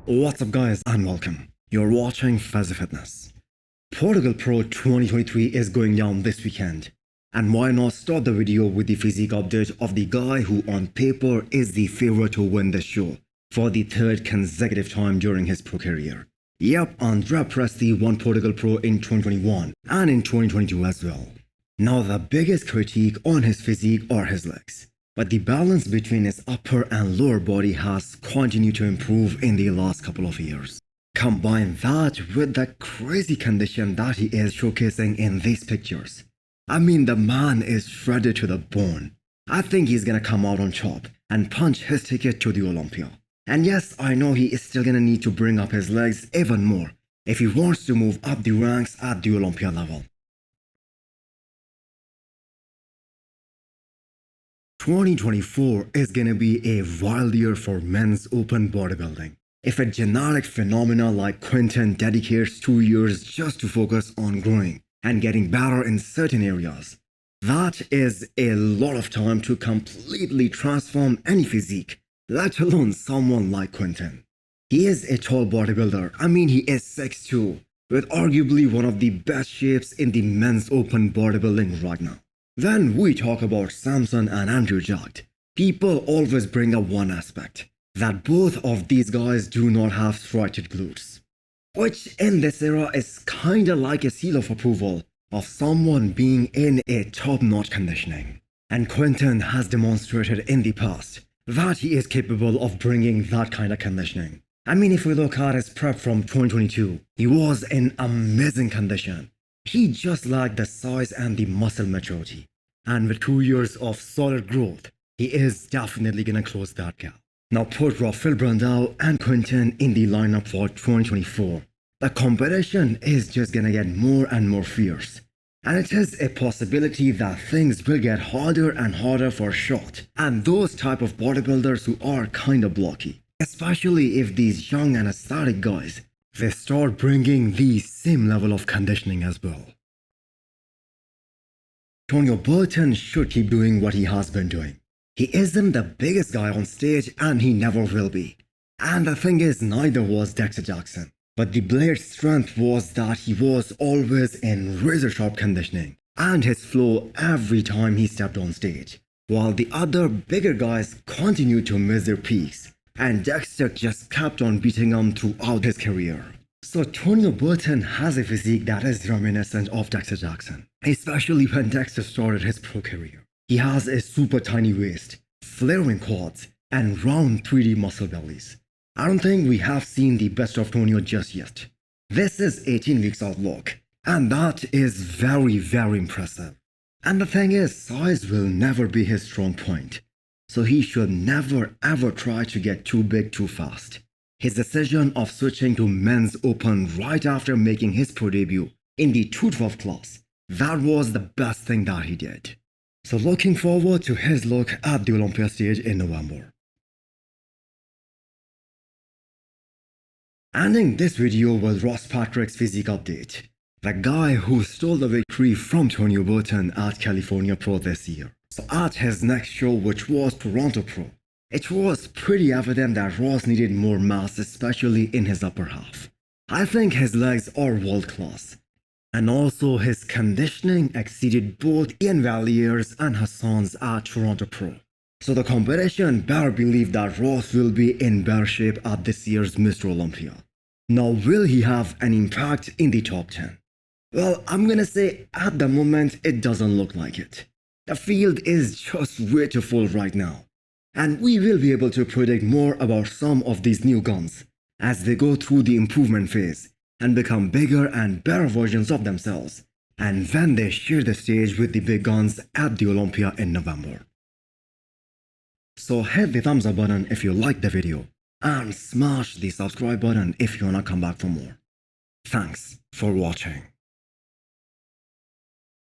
What's up guys and welcome. You're watching Fazi Fitness. Portugal Pro 2023 is going down this weekend. And why not start the video with the physique update of the guy who on paper is the favorite to win the show for the third consecutive time during his pro career. Yep, Andrea Presti won Portugal Pro in 2021 and in 2022 as well. Now the biggest critique on his physique are his legs. But the balance between his upper and lower body has continued to improve in the last couple of years. Combine that with the crazy condition that he is showcasing in these pictures. I mean, the man is shredded to the bone. I think he's gonna come out on top and punch his ticket to the Olympia. And yes, I know he is still gonna need to bring up his legs even more if he wants to move up the ranks at the Olympia level. 2024 is gonna be a wild year for men's open bodybuilding. If a genetic phenomena like Quinton dedicates 2 years just to focus on growing and getting better in certain areas, that is a lot of time to completely transform any physique, let alone someone like Quinton. He is a tall bodybuilder. I mean, he is 6'2", with arguably one of the best shapes in the men's open bodybuilding right now. When we talk about Samson and Andrew Jacked, people always bring up one aspect, that both of these guys do not have striated glutes, which in this era is kinda like a seal of approval of someone being in a top-notch conditioning. And Quinton has demonstrated in the past that he is capable of bringing that kind of conditioning. I mean, if we look at his prep from 2022, he was in amazing condition. He just lacked the size and the muscle maturity. And with 2 years of solid growth, he is definitely gonna close that gap. Now put Rafael Brandao and Quinton in the lineup for 2024. The competition is just gonna get more and more fierce. And it is a possibility that things will get harder and harder for short and those type of bodybuilders who are kinda blocky. Especially if these young and athletic guys, they start bringing the same level of conditioning as well. Tonio Burton should keep doing what he has been doing. He isn't the biggest guy on stage and he never will be. And the thing is, neither was Dexter Jackson. But the Blade's strength was that he was always in razor sharp conditioning and his flow every time he stepped on stage. While the other bigger guys continued to miss their peaks. And Dexter just kept on beating him throughout his career. So Tonio Burton has a physique that is reminiscent of Dexter Jackson, especially when Dexter started his pro career. He has a super tiny waist, flaring quads, and round 3D muscle bellies. I don't think we have seen the best of Tonio just yet. This is 18 weeks outlook, and that is very impressive. And the thing is, size will never be his strong point. So he should never ever try to get too big too fast. His decision of switching to men's open right after making his pro debut in the 212 class, that was the best thing that he did. So looking forward to his look at the Olympia stage in November. Ending this video with Ross Patrick's physique update, the guy who stole the victory from Tonio Burton at California Pro this year. So at his next show, which was Toronto Pro, it was pretty evident that Ross needed more mass, especially in his upper half. I think his legs are world class. And also his conditioning exceeded both Ian Vallier's and Hassan's at Toronto Pro. So the competition better believe that Ross will be in better shape at this year's Mr. Olympia. Now will he have an impact in the top 10? Well, I'm gonna say at the moment it doesn't look like it. The field is just way too full right now. And we will be able to predict more about some of these new guns as they go through the improvement phase and become bigger and better versions of themselves, and when they share the stage with the big guns at the Olympia in November. So hit the thumbs up button if you liked the video and smash the subscribe button if you wanna come back for more. Thanks for watching.